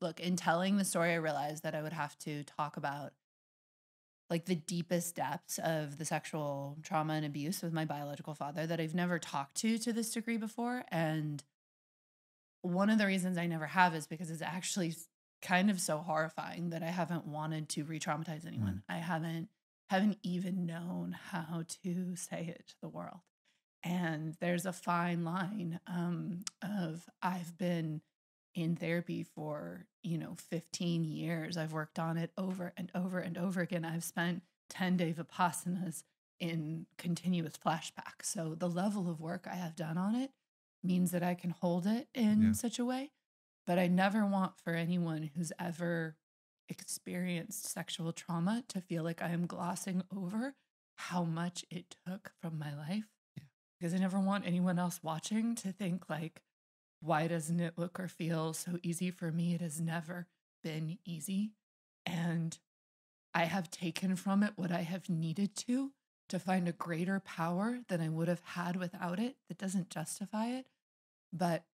look, in telling the story, I realized that I would have to talk about like the deepest depths of the sexual trauma and abuse with my biological father that I've never talked to this degree before. And one of the reasons I never have is because it's actually kind of so horrifying that I haven't wanted to re-traumatize anyone. Mm. I haven't even known how to say it to the world. And there's a fine line of I've been in therapy for, 15 years. I've worked on it over and over and over again. I've spent 10-day Vipassanas in continuous flashbacks. So the level of work I have done on it means that I can hold it in Yeah. such a way. But I never want for anyone who's ever experienced sexual trauma to feel like I am glossing over how much it took from my life, Yeah. because I never want anyone else watching to think like, why doesn't it look or feel so easy for me? It has never been easy. And I have taken from it what I have needed to find a greater power than I would have had without it. That doesn't justify it, but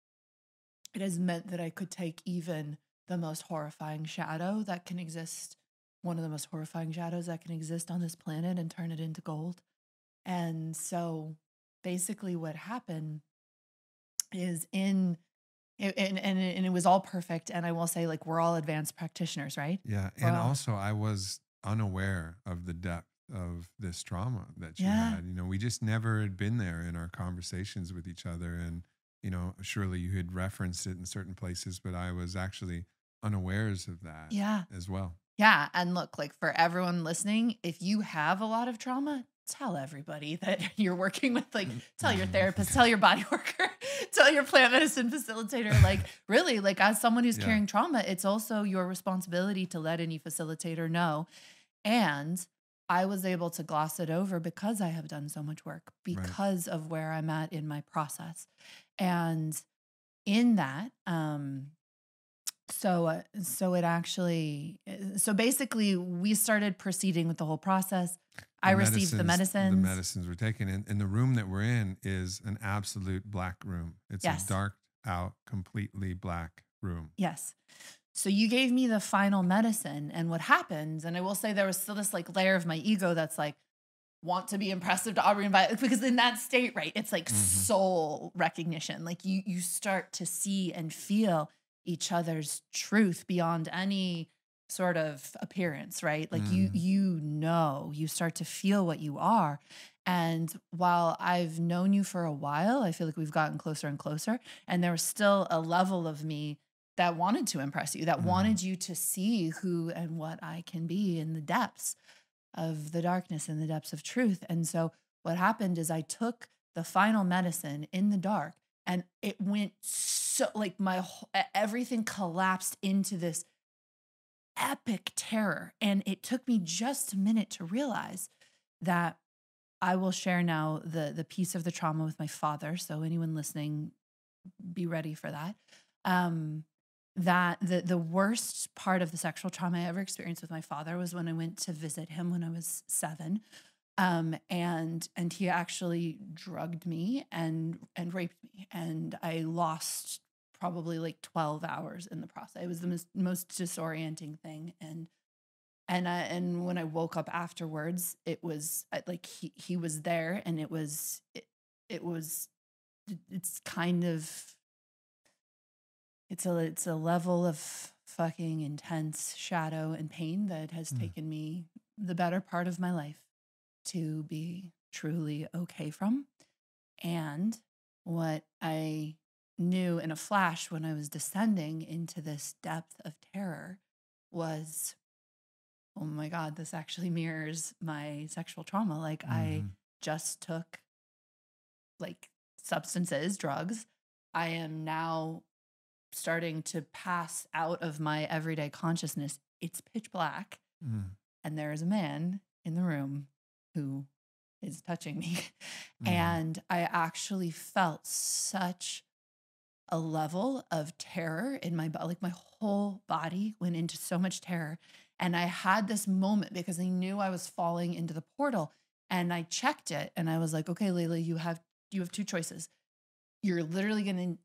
it has meant that I could take even the most horrifying shadow that can exist, one of the most horrifying shadows that can exist on this planet, and turn it into gold. And so basically what happened is and it was all perfect. And I will say, like, we're all advanced practitioners, right? Yeah. We're And all, also, I was unaware of the depth of this trauma that you yeah. had. We just never had been there in our conversations with each other. And, surely you had referenced it in certain places, but I was actually unawares of that Yeah. as well. Yeah. And look, like, for everyone listening, if you have a lot of trauma, tell everybody that you're working with, like, tell your therapist, tell your body worker, tell your plant medicine facilitator. Like, really, like, as someone who's Yeah. carrying trauma, it's also your responsibility to let any facilitator know. And I was able to gloss it over because I have done so much work, Right. because of where I'm at in my process. And in that, so it actually, so basically we started proceeding with the whole process. I received the The medicines. medicines were taken in. And the room that we're in is an absolute black room. It's a Yes. dark out, completely black room. Yes. So you gave me the final medicine, and what happens, and I will say there was still this like layer of my ego that's like, want to be impressive to Aubrey and Violet, because in that state, right, it's like Hmm. soul recognition. Like you start to see and feel each other's truth beyond any sort of appearance, right? Like Hmm. you start to feel what you are. And while I've known you for a while, I feel like we've gotten closer and closer. And there was still a level of me that wanted to impress you, that Hmm. wanted you to see who and what I can be in the depths of the darkness and the depths of truth. And so what happened is I took the final medicine in the dark, and it went so like everything collapsed into this epic terror. And it took me just a minute to realize that I will share now the piece of the trauma with my father. So anyone listening, be ready for that. Um, that the worst part of the sexual trauma I ever experienced with my father was when I went to visit him when I was 7. And he actually drugged me and raped me, and I lost probably like 12 hours in the process. It was the most disorienting thing. And when I woke up afterwards, it was like he was there, and it was it's kind of it's a level of fucking intense shadow and pain that has taken me the better part of my life to be truly okay from. And what I knew in a flash when I was descending into this depth of terror was, oh my God, this actually mirrors my sexual trauma. Like, I Hmm. just took like substances, drugs. I am now starting to pass out of my everyday consciousness. It's pitch black, Hmm. and there is a man in the room who is touching me. Hmm. And I actually felt such a level of terror in my body. Like, my whole body went into so much terror. And I had this moment because I knew I was falling into the portal. And I checked it, and I was like, okay, Layla, you have two choices. You're literally going to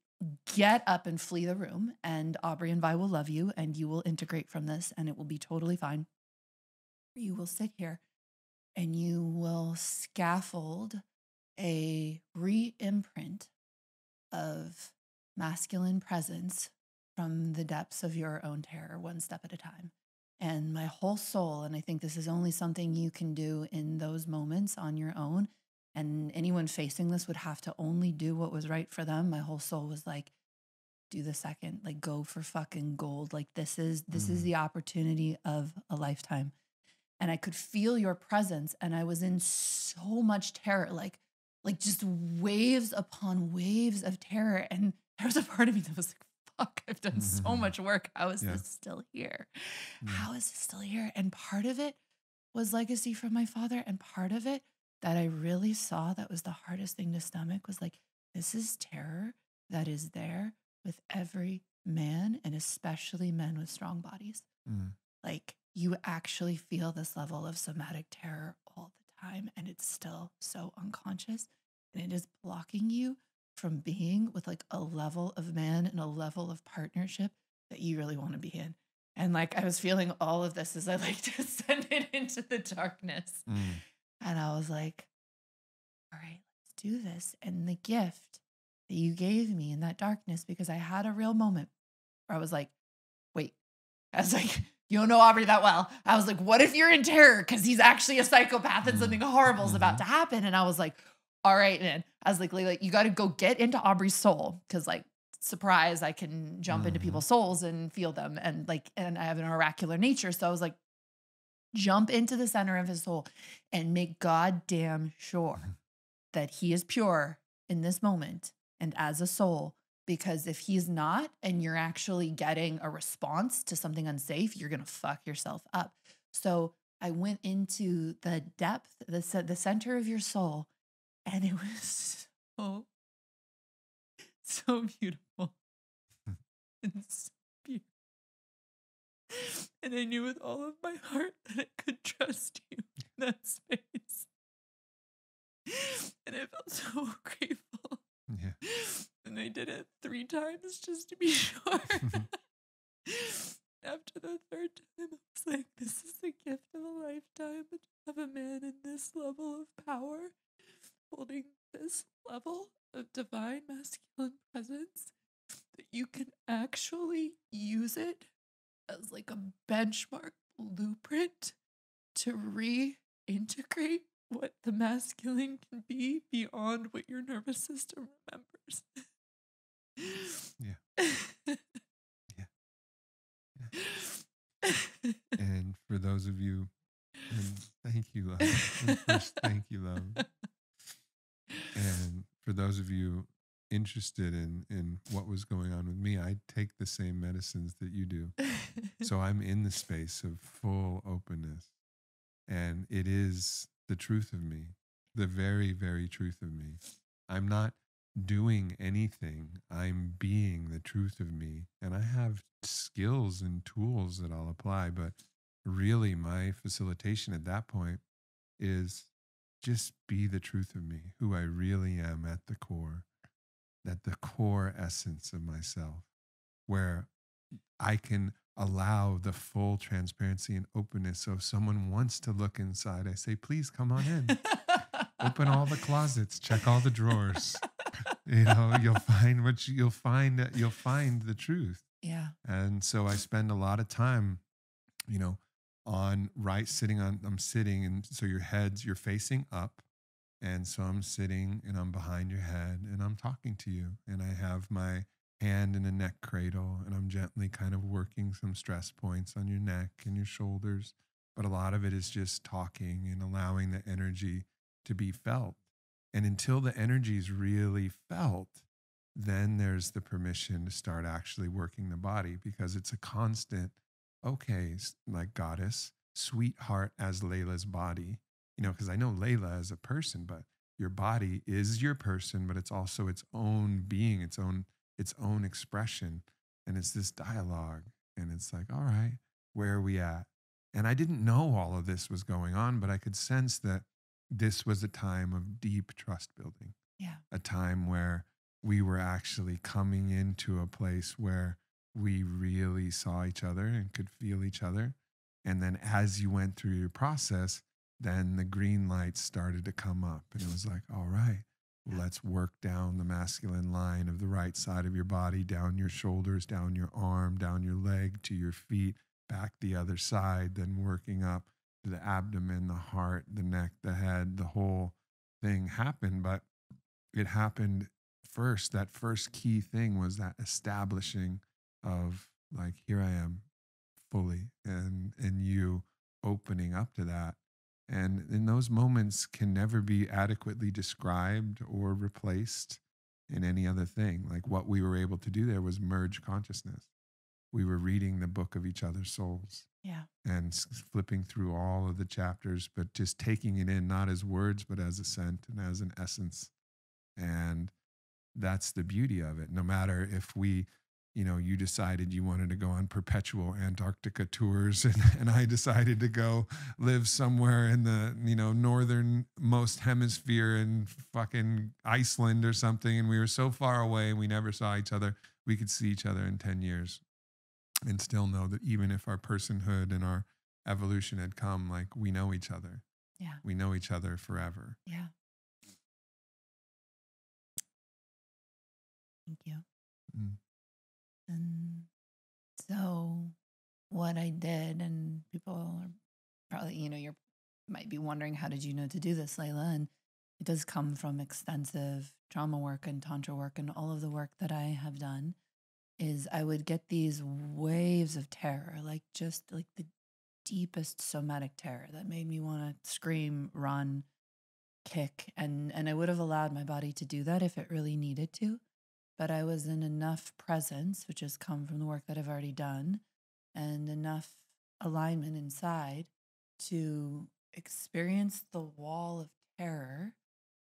get up and flee the room, and Aubrey and Vi will love you, and you will integrate from this, and it will be totally fine. You will sit here and you will scaffold a re imprint of masculine presence from the depths of your own terror, one step at a time. And my whole soul, and I think this is only something you can do in those moments on your own. And anyone facing this would have to only do what was right for them. My whole soul was like, do the second, like go for fucking gold. Like this is Mm. the opportunity of a lifetime. And I could feel your presence, and I was in so much terror, like just waves upon waves of terror. And there was a part of me that was like, fuck, I've done so much work. How is Yeah. this still here? Yeah. How is this still here? And part of it was legacy from my father. And part of it that I really saw that was the hardest thing to stomach was like, this is terror that is there with every man, and especially men with strong bodies. Mm. Like you actually feel this level of somatic terror all the time, and it's still so unconscious, and it is blocking you from being with like a level of man and a level of partnership that you really want to be in. And like I was feeling all of this as I like descended into the darkness. Mm. And I was like, all right, let's do this. And the gift that you gave me in that darkness, because I had a real moment where I was like, wait, I was like, you don't know Aubrey that well. I was like, what if you're in terror because he's actually a psychopath and something Mm. horrible is about Mhm. to happen? And I was like, all right, man. I was like, Layla, you got to go get into Aubrey's soul because, like, surprise, I can jump into Mhm. people's souls and feel them, and I have an oracular nature. So I was like, jump into the center of his soul and make goddamn sure Mhm. that he is pure in this moment and as a soul. Because if he's not, and you're actually getting a response to something unsafe, you're going to fuck yourself up. So I went into the depth, the center of your soul, and it was so, so beautiful. And so beautiful. And I knew with all of my heart that I could trust you in that space. And I felt so grateful. Yeah. And I did it 3 times just to be sure. After the third time, I was like, this is the gift of a lifetime to have a man in this level of power, holding this level of divine masculine presence, that you can actually use it as like a benchmark blueprint to reintegrate what the masculine can be beyond what your nervous system remembers. Yeah. Yeah. Yeah. And for those of you, and thank you, love. And first, thank you, love. And for those of you interested in what was going on with me, I take the same medicines that you do. So I'm in the space of full openness, and it is the truth of me, the very, very truth of me. I'm not doing anything. I'm being the truth of me. And I have skills and tools that I'll apply. But really, my facilitation at that point is just be the truth of me, who I really am at the core essence of myself, where I can allow the full transparency and openness. So if someone wants to look inside, I say, please come on in. Open all the closets, check all the drawers. You'll find you'll find the truth. Yeah. And so I spend a lot of time, you know, on right sitting on I'm sitting, and so you're facing up. And so I'm sitting and I'm behind your head and I'm talking to you, and I have my hand in a neck cradle, and I'm gently kind of working some stress points on your neck and your shoulders. But a lot of it is just talking and allowing the energy to be felt. And until the energy is really felt, then there's the permission to start actually working the body, because it's a constant, okay, like goddess, sweetheart as Layla's body, because I know Layla as a person, but your body is your person, but it's also its own being, its own expression. And it's this dialogue. And it's like, all right, where are we at? And I didn't know all of this was going on, but I could sense that this was a time of deep trust building, Yeah. a time where we were actually coming into a place where we really saw each other and could feel each other. And then as you went through your process, then the green lights started to come up. And it was like, all right, Yeah. let's work down the masculine line of the right side of your body, down your shoulders, down your arm, down your leg to your feet, back the other side, then working up to the abdomen, the heart, the neck, the head, the whole thing happened. But it happened first. That first key thing was that establishing of like, here I am fully, and you opening up to that. And in those moments can never be adequately described or replaced in any other thing. Like what we were able to do there was merge consciousness. We were reading the book of each other's souls Yeah. and flipping through all of the chapters, but just taking it in, not as words, but as a scent and as an essence. And that's the beauty of it. No matter if we, you decided you wanted to go on perpetual Antarctica tours, and I decided to go live somewhere in the, northernmost hemisphere in fucking Iceland or something. And we were so far away and we never saw each other. We could see each other in 10 years and still know that even if our personhood and our evolution had come, like we know each other. Yeah. We know each other forever. Yeah. Thank you. Mm. And so what I did, and people are probably, you're might be wondering, how did you know to do this, Layla? And it does come from extensive trauma work and tantra work, and all of the work that I have done is I would get these waves of terror, like just like the deepest somatic terror that made me want to scream, run, kick, and I would have allowed my body to do that if it really needed to. But I was in enough presence, which has come from the work that I've already done, and enough alignment inside to experience the wall of terror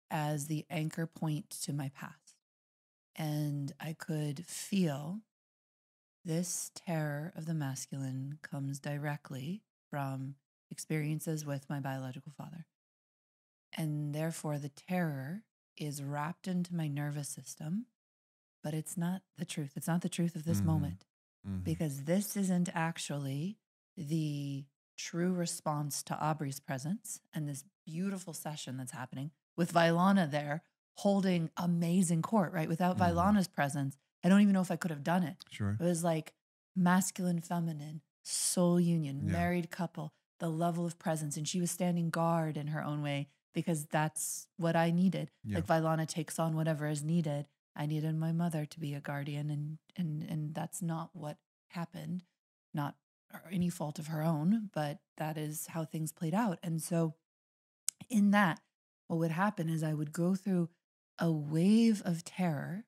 as the anchor point to my past. And I could feel this terror of the masculine comes directly from experiences with my biological father. And therefore, the terror is wrapped into my nervous system, but it's not the truth. It's not the truth of this Mm-hmm. moment, Mm-hmm. because this isn't actually the true response to Aubrey's presence and this beautiful session that's happening with Vailana there holding amazing court, right? Without Mm-hmm. Vailana's presence, I don't even know if I could have done it. Sure. It was like masculine, feminine, soul union, Yeah. married couple, the level of presence. And she was standing guard in her own way because that's what I needed. Yeah. Like Vailana takes on whatever is needed. I needed my mother to be a guardian, and that's not what happened. Not any fault of her own, but that is how things played out. And so in that, what would happen is I would go through a wave of terror,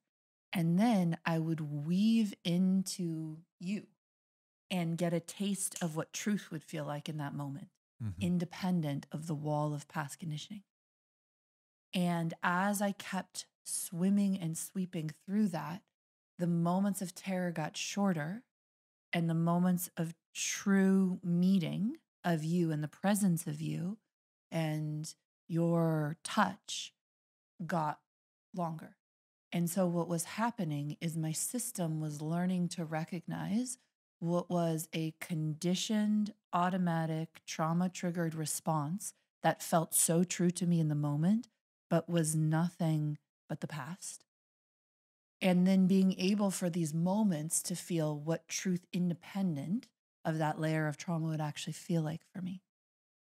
and then I would weave into you and get a taste of what truth would feel like in that moment, Mm-hmm. independent of the wall of past conditioning. And as I kept swimming and sweeping through that, the moments of terror got shorter, and the moments of true meeting of you and the presence of you and your touch got longer. And so what was happening is my system was learning to recognize what was a conditioned, automatic, trauma-triggered response that felt so true to me in the moment, but was nothing but the past. And then being able for these moments to feel what truth independent of that layer of trauma would actually feel like for me.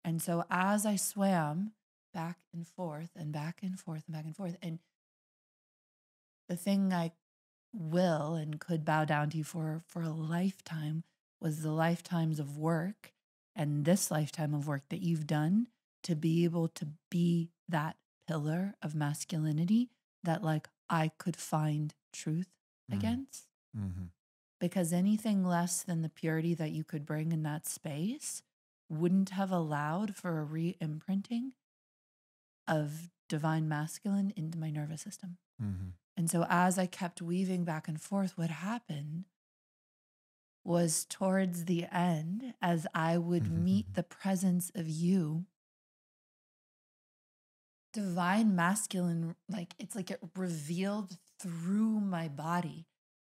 And so as I swam back and forth and back and forth and back and forth, and the thing I will and could bow down to you for a lifetime was the lifetimes of work and this lifetime of work that you've done to be able to be that pillar of masculinity that like I could find truth against. Mm-hmm. Because anything less than the purity that you could bring in that space wouldn't have allowed for a re-imprinting of divine masculine into my nervous system. Mm-hmm. And so as I kept weaving back and forth, what happened was towards the end, as I would meet the presence of you, divine masculine, like it's like it revealed through my body.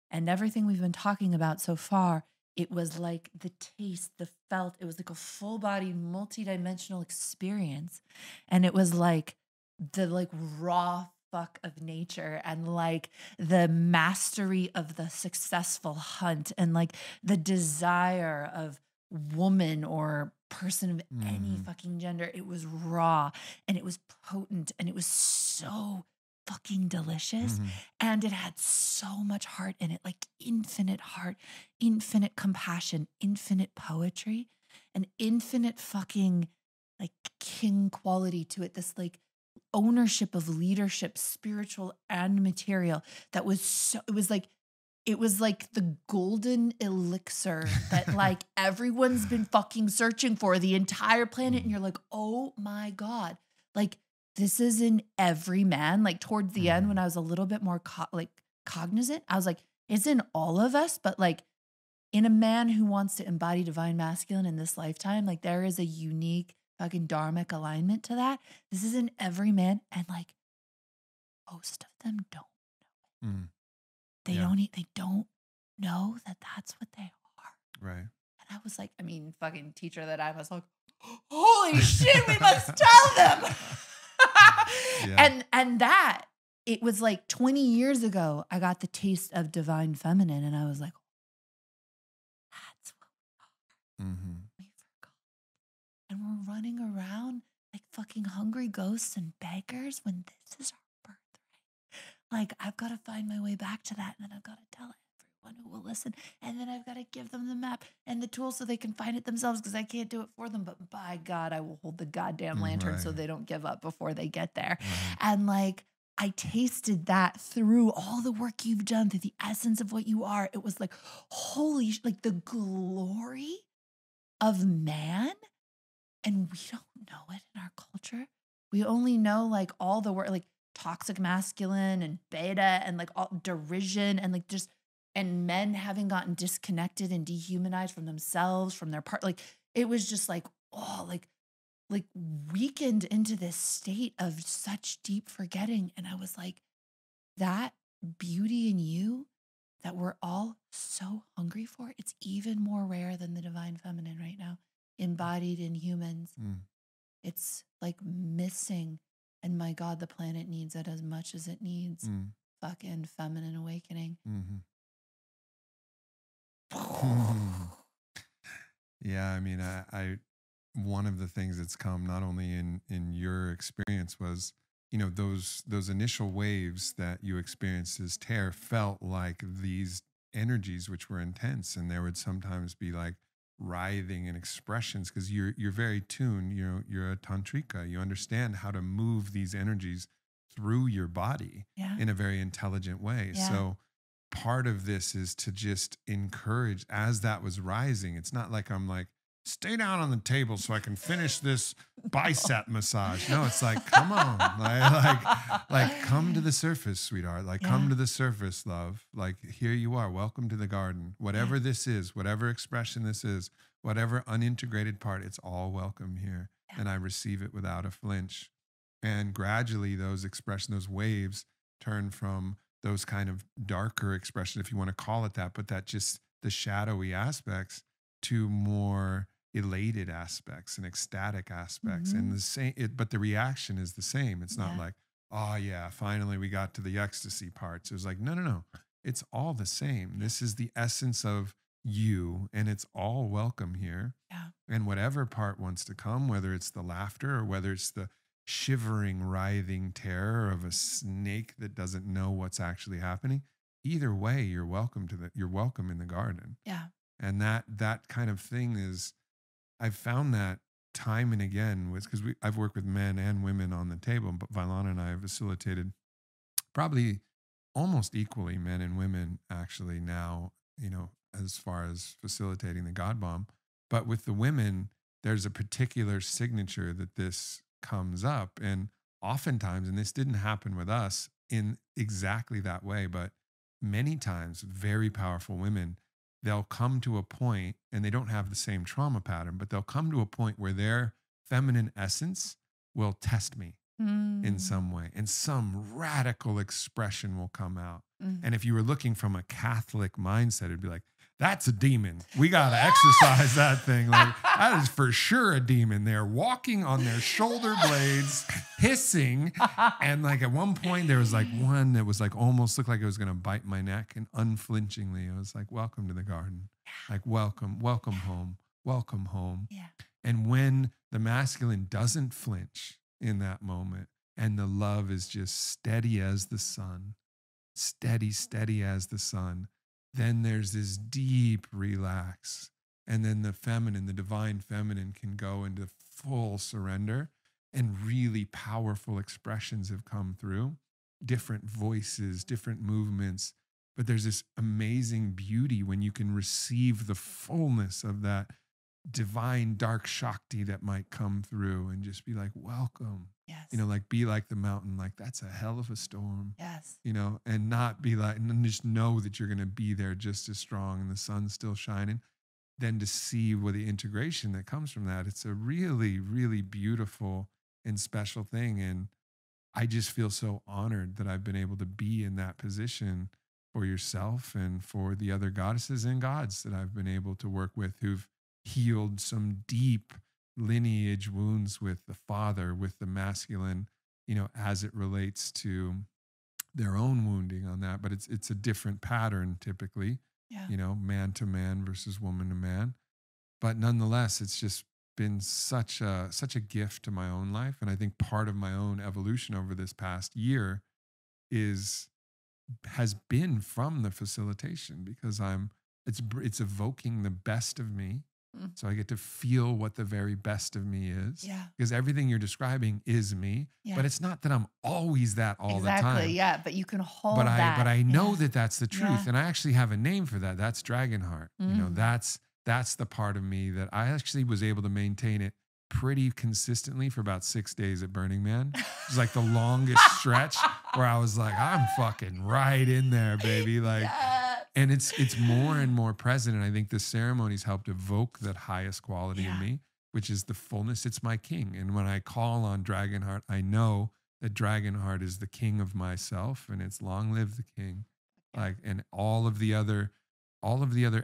And everything we've been talking about so far, it was like the taste, the felt, it was like a full body, multidimensional experience. And it was like the like raw fuck of nature and like the mastery of the successful hunt and like the desire of woman or person of any Mhm. fucking gender. It was raw and it was potent and it was so fucking delicious. Mhm. And it had so much heart in it, like infinite heart, infinite compassion, infinite poetry, and infinite fucking like king quality to it. This like ownership of leadership, spiritual and material. That was so, it was like the golden elixir that like everyone's been fucking searching for the entire planet. And Mhm. you're like, oh my God. Like this is in every man. Like towards the end, when Mhm. I was a little bit more like cognizant, I was like, it's in all of us, but like in a man who wants to embody divine masculine in this lifetime, like there is a unique fucking dharmic alignment to that. This is in every man. And like most of them don't. Mhm. Yeah. They don't know that that's what they are. Right. And I was like, I mean, fucking teacher that I was like, holy shit, we must tell them. Yeah. And that it was like 20 years ago, I got the taste of divine feminine, and I was like, that's what Mhm. we forgot. And we're running around like fucking hungry ghosts and beggars when this is our birthright. Like, I've got to find my way back to that. And then I've got to tell everyone who will listen. And then I've got to give them the map and the tools so they can find it themselves because I can't do it for them. But by God, I will hold the goddamn lantern so Right. they don't give up before they get there. Right. And like, I tasted that through all the work you've done, through the essence of what you are. It was like, holy, like the glory of man. And we don't know it in our culture. We only know like all the word like toxic masculine and beta and like all derision and like just and men having gotten disconnected and dehumanized from themselves, from their part. Like it was just like, oh, like weakened into this state of such deep forgetting. And I was like, that beauty in you that we're all so hungry for, it's even more rare than the divine feminine right now, embodied in humans. Mm. It's like missing. And my God, the planet needs it as much as it needs Mm. fucking feminine awakening. Mhm. Yeah, I mean, I one of the things that's come not only in your experience was, those initial waves that you experienced as tear felt like these energies which were intense, and there would sometimes be like writhing and expressions because you're very tuned. You're a tantrika. You understand how to move these energies through your body Yeah. in a very intelligent way. Yeah. So part of this is to just encourage as that was rising. It's not like I'm like, stay down on the table so I can finish this bicep massage. No, it's like, come on, like come to the surface, sweetheart. Like, come Yeah. to the surface, love. Like, here you are. Welcome to the garden. Yeah. Whatever this is, whatever expression this is, whatever unintegrated part, it's all welcome here. Yeah. And I receive it without a flinch. And gradually, those expressions, those waves turn from those kind of darker expression, if you want to call it that, but that just the shadowy aspects to more elated aspects and ecstatic aspects. And Mhm. the same, but the reaction is the same. It's not Yeah. like, oh yeah, finally we got to the ecstasy parts. It was like, no, no, no. It's all the same. Yeah. This is the essence of you, and it's all welcome here. Yeah. And whatever part wants to come, whether it's the laughter or whether it's the shivering, writhing terror of a snake that doesn't know what's actually happening, either way, you're welcome in the garden. Yeah. And that kind of thing is, I've found that time and again with because I've worked with men and women on the table, but Vailana and I have facilitated probably almost equally men and women actually now, as far as facilitating the God bomb. But with the women, there's a particular signature that this comes up. And oftentimes, and this didn't happen with us in exactly that way, but many times, very powerful women, they'll come to a point and they don't have the same trauma pattern, but they'll come to a point where their feminine essence will test me in Mm. some way, and some radical expression will come out. Mm. And if you were looking from a Catholic mindset, it'd be like, that's a demon. We got to exercise that thing. Like, that is for sure a demon. They're walking on their shoulder blades, hissing. And like at one point, there was like one that was like almost looked like it was going to bite my neck. And unflinchingly, it was like, welcome to the garden. Like, welcome, welcome home, welcome home. Yeah. And when the masculine doesn't flinch in that moment, and the love is just steady as the sun, steady, steady as the sun, then there's this deep relax. And then the feminine, the divine feminine, can go into full surrender, and really powerful expressions have come through, different voices, different movements. But there's this amazing beauty when you can receive the fullness of that divine dark Shakti that might come through and just be like, welcome, Yes. like be like the mountain, like that's a hell of a storm, Yes. and not be like, and just know that you're going to be there just as strong and the sun's still shining. Then to see what the integration that comes from that, it's a really, really beautiful and special thing. And I just feel so honored that I've been able to be in that position for yourself and for the other goddesses and gods that I've been able to work with, who've healed some deep lineage wounds with the father, with the masculine, as it relates to their own wounding on that. But it's a different pattern typically, Yeah. Man to man versus woman to man. But nonetheless, it's just been such a gift to my own life. And I think part of my own evolution over this past year has been from the facilitation, because it's evoking the best of me. Mm. So I get to feel what the very best of me is. Yeah. Because everything you're describing is me. Yeah. But it's not that I'm always that all the time. Exactly. Yeah. But you can hold But that. I know Yeah. that that's the truth. Yeah. And I actually have a name for that. That's Dragonheart. That's the part of me that I actually was able to maintain it pretty consistently for about 6 days at Burning Man. It was like the longest stretch where I was like, I'm fucking right in there, baby. Like, Yes. and it's more and more present. And I think the ceremonies helped evoke that highest quality in me, which is the fullness. It's my king. And when I call on Dragonheart, I know that Dragonheart is the king of myself, and it's long live the king. Like, and all of the other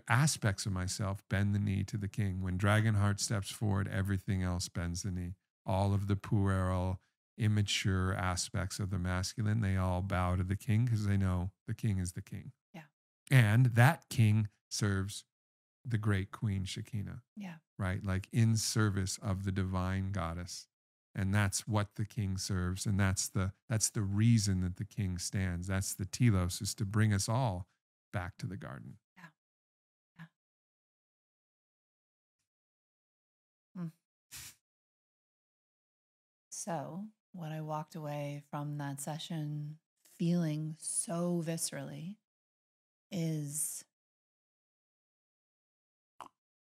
aspects of myself bend the knee to the king. When Dragonheart steps forward, everything else bends the knee. All of the puerile, immature aspects of the masculine, they all bow to the king, because they know the king is the king. Yeah. And that king serves the great queen Shekinah. Yeah. Right? Like in service of the divine goddess. And that's what the king serves. And that's the reason that the king stands. That's the telos, is to bring us all back to the garden. So, what I walked away from that session feeling so viscerally is,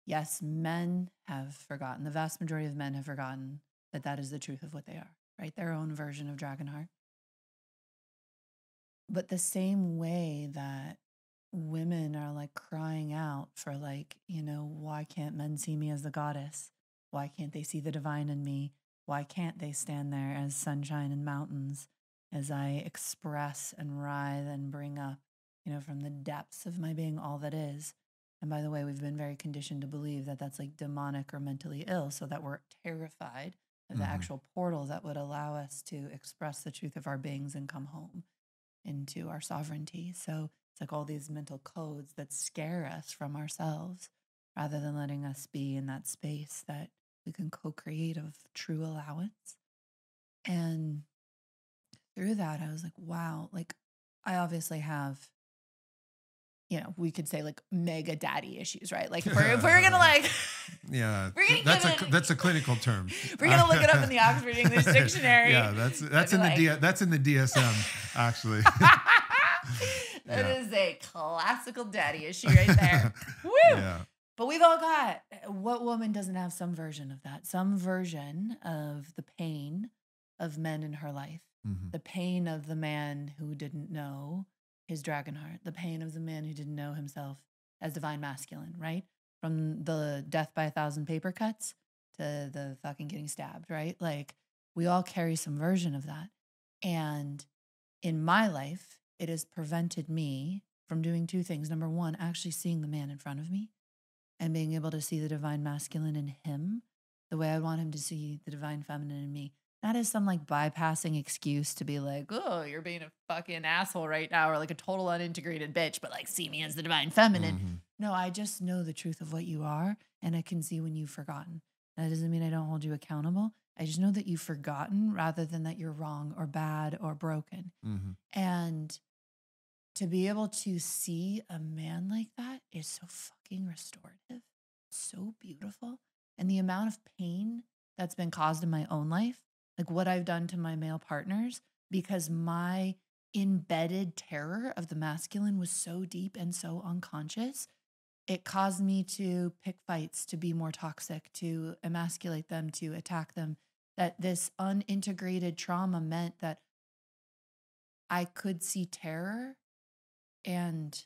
yes, men have forgotten, the vast majority of men have forgotten that is the truth of what they are, right? Their own version of Dragonheart. But the same way that women are like crying out for, like, why can't men see me as the goddess? Why can't they see the divine in me? Why can't they stand there as sunshine and mountains as I express and writhe and bring up, from the depths of my being, all that is? And by the way, we've been very conditioned to believe that that's like demonic or mentally ill, so that we're terrified of the actual portal that would allow us to express the truth of our beings and come home into our sovereignty. So it's like all these mental codes that scare us from ourselves, rather than letting us be in that space that we can co-create of true allowance. And through that, I was like, wow, like I obviously have, we could say like mega daddy issues, right? Like if we're gonna like, yeah, we're that's a clinical term. We're gonna look it up in the Oxford English Dictionary. Yeah, that's in that's in the DSM actually. That is a classical daddy issue right there. Woo! Yeah. But we've all got, what woman doesn't have some version of that? Some version of the pain of men in her life. The pain of the man who didn't know his Dragonheart. The pain of the man who didn't know himself as divine masculine, right? From the death by 1,000 paper cuts to the fucking getting stabbed, right? Like, We all carry some version of that. And in my life, it has prevented me from doing two things. Number one, actually seeing the man in front of me and being able to see the divine masculine in him the way I want him to see the divine feminine in me. Not as some like bypassing excuse to be like, oh, you're being a fucking asshole right now, or like a total unintegrated bitch, but like see me as the divine feminine. Mm-hmm. No, I just know the truth of what you are, and I can see when you've forgotten. That doesn't mean I don't hold you accountable. I just know that you've forgotten rather than that you're wrong or bad or broken. Mm-hmm. And to be able to see a man like that is so fucking restorative, so beautiful. And the amount of pain that's been caused in my own life, like what I've done to my male partners, because my embedded terror of the masculine was so deep and so unconscious, it caused me to pick fights, to be more toxic, to emasculate them, to attack them. That this unintegrated trauma meant that I could see terror and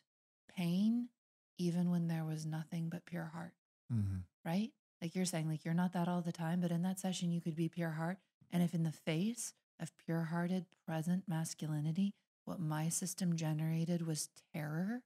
pain even when there was nothing but pure heart, Mm-hmm. right? Like you're saying, like you're not that all the time, but in that session, you could be pure heart. And if in the face of pure hearted, present masculinity, what my system generated was terror,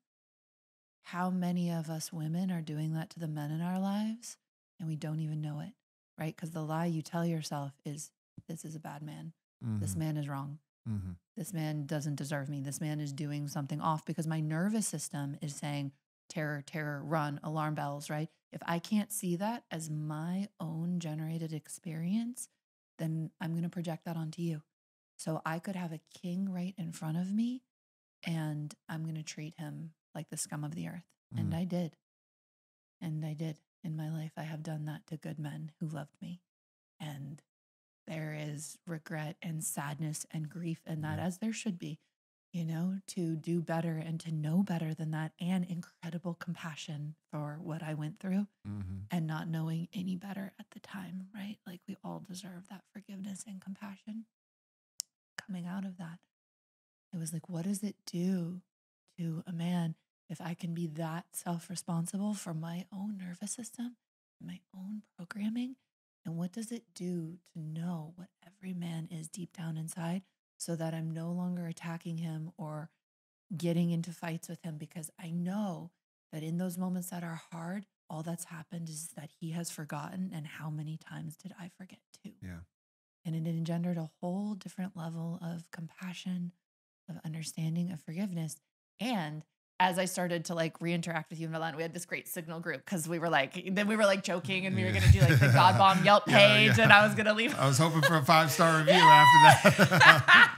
how many of us women are doing that to the men in our lives and we don't even know it, right? Because the lie you tell yourself is, this is a bad man. This Mm-hmm. man is wrong. Mm-hmm. This man doesn't deserve me. This man is doing something off because my nervous system is saying terror, terror, run, alarm bells, right? If I can't see that as my own generated experience, then I'm going to project that onto you. So I could have a king right in front of me and I'm going to treat him like the scum of the earth. And Mm. I did. And I did. In my life, I have done that to good men who loved me. And there is regret and sadness and grief in that, Yeah. as there should be, to do better and to know better than that, and incredible compassion for what I went through Mm-hmm. and not knowing any better at the time, right? Like we all deserve that forgiveness and compassion coming out of that. It was like, what does it do to a man if I can be that self responsible for my own nervous system, my own programming? And what does it do to know what every man is deep down inside so that I'm no longer attacking him or getting into fights with him? Because I know that in those moments that are hard, all that's happened is that he has forgotten. And how many times did I forget too? Yeah. And it engendered a whole different level of compassion, of understanding, of forgiveness. And as I started to like re-interact with you and Milan, we had this great signal group because we were like joking and we were Yeah. going to do like the God Bomb Yelp Yeah, page yeah. and I was going to leave. I was hoping for a 5-star review after that.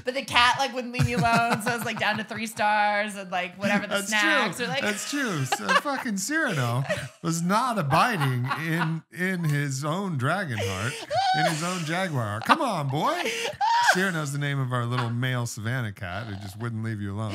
But the cat like wouldn't leave me alone. So I was like down to 3 stars and like whatever the That's snacks true. are like. That's true. So fucking Cyrano was not abiding in his own dragon heart, in his own jaguar. Come on, boy. Cyrano's the name of our little male Savannah cat who just wouldn't leave you alone.